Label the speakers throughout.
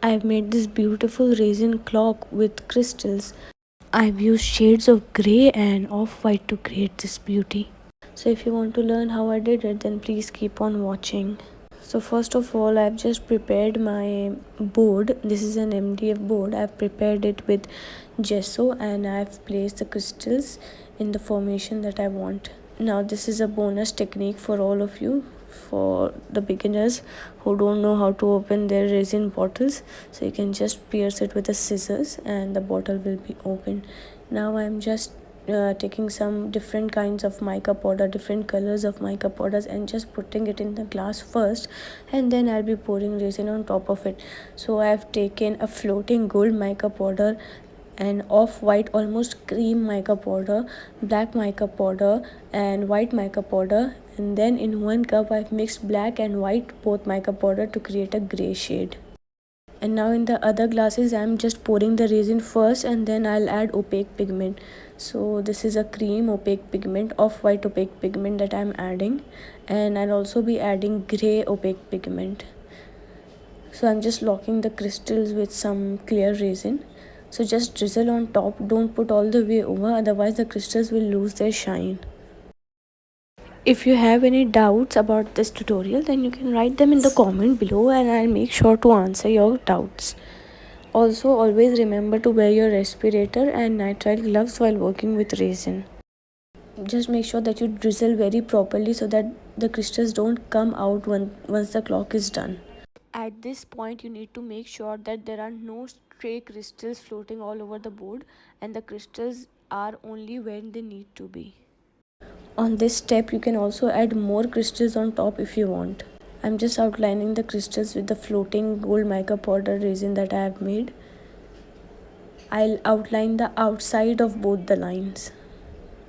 Speaker 1: I've made this beautiful resin clock with crystals. I've used shades of grey and off-white to create this beauty. So if you want to learn how I did it, then please keep on watching. So first of all, I've just prepared my board. This is an MDF board. I've prepared it with gesso and I've placed the crystals in the formation that I want. Now this is a bonus technique for all of you, for the beginners who don't know how to open their resin bottles. So you can just pierce it with the scissors and the bottle will be open. Now I'm just taking some different kinds of mica powder, different colors of mica powders, and just putting it in the glass first, and then I'll be pouring resin on top of it. So I've taken a floating gold mica powder, and off-white almost cream mica powder, black mica powder and white mica powder, and then in one cup I've mixed black and white both mica powder to create a grey shade. And now in the other glasses I'm just pouring the resin first and then I'll add opaque pigment. So this is a cream opaque pigment, off-white opaque pigment that I'm adding, and I'll also be adding grey opaque pigment. So I'm just locking the crystals with some clear resin. So just drizzle on top, don't put all the way over, otherwise the crystals will lose their shine. If you have any doubts about this tutorial, then you can write them in the comment below and I'll make sure to answer your doubts. Also, always remember to wear your respirator and nitrile gloves while working with resin. Just make sure that you drizzle very properly so that the crystals don't come out once the clock is done. At this point, you need to make sure that there are no stray crystals floating all over the board and the crystals are only when they need to be. On this step, you can also add more crystals on top if you want. I'm just outlining the crystals with the floating gold mica powder resin that I have made. I'll outline the outside of both the lines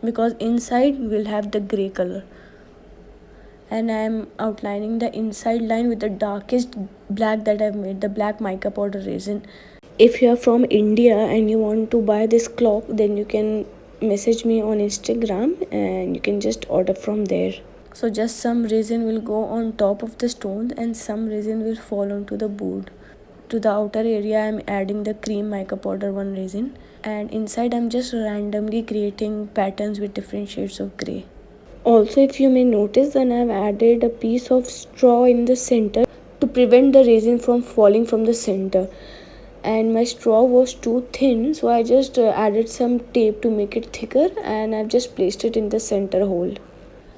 Speaker 1: because inside we'll have the grey color. And I'm outlining the inside line with the darkest black that I've made, the black mica powder resin. If you're from India and you want to buy this clock, then you can message me on Instagram and you can just order from there. So just some resin will go on top of the stones and some resin will fall onto the board. To the outer area I'm adding the cream mica powder one resin, and inside I'm just randomly creating patterns with different shades of grey. Also, if you may notice, then I've added a piece of straw in the center to prevent the resin from falling from the center. And my straw was too thin, so I just added some tape to make it thicker and I've just placed it in the center hole.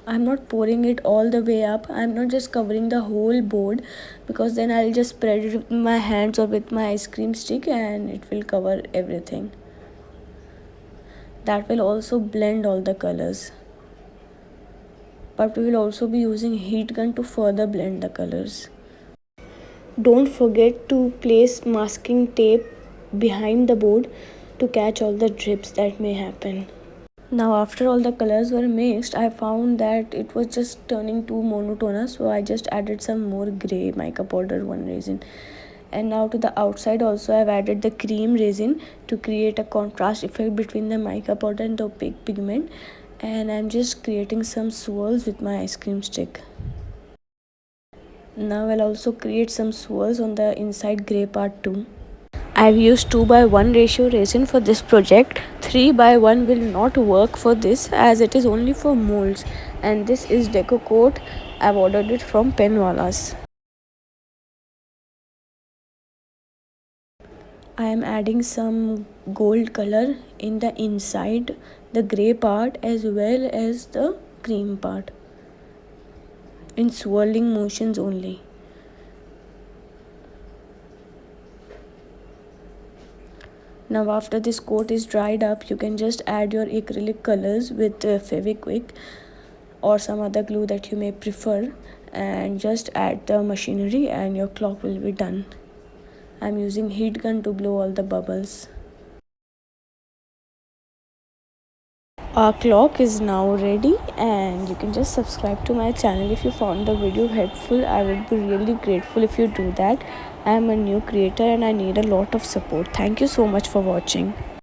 Speaker 1: I'm not pouring it all the way up. I'm not just covering the whole board because then I'll just spread it with my hands or with my ice cream stick and it will cover everything. That will also blend all the colors. But we will also be using heat gun to further blend the colors. Don't forget to place masking tape behind the board to catch all the drips that may happen. Now after all the colors were mixed, I found that it was just turning too monotonous, so I just added some more grey mica powder one resin. And now to the outside also I've added the cream resin to create a contrast effect between the mica powder and the opaque pigment, and I'm just creating some swirls with my ice cream stick. Now I'll also create some swirls on the inside grey part too. I've used 2:1 ratio resin for this project. 3:1 will not work for this as it is only for molds, and this is deco coat. I've ordered it from Penwalas. I am adding some gold color in the inside, the grey part as well as the cream part, in swirling motions only. Now after this coat is dried up, you can just add your acrylic colors with Fevikwik or some other glue that you may prefer, and just add the machinery and your clock will be done. I'm using heat gun to blow all the bubbles. Our clock is now ready and you can just subscribe to my channel if you found the video helpful. I would be really grateful if you do that. I am a new creator and I need a lot of support. Thank you so much for watching.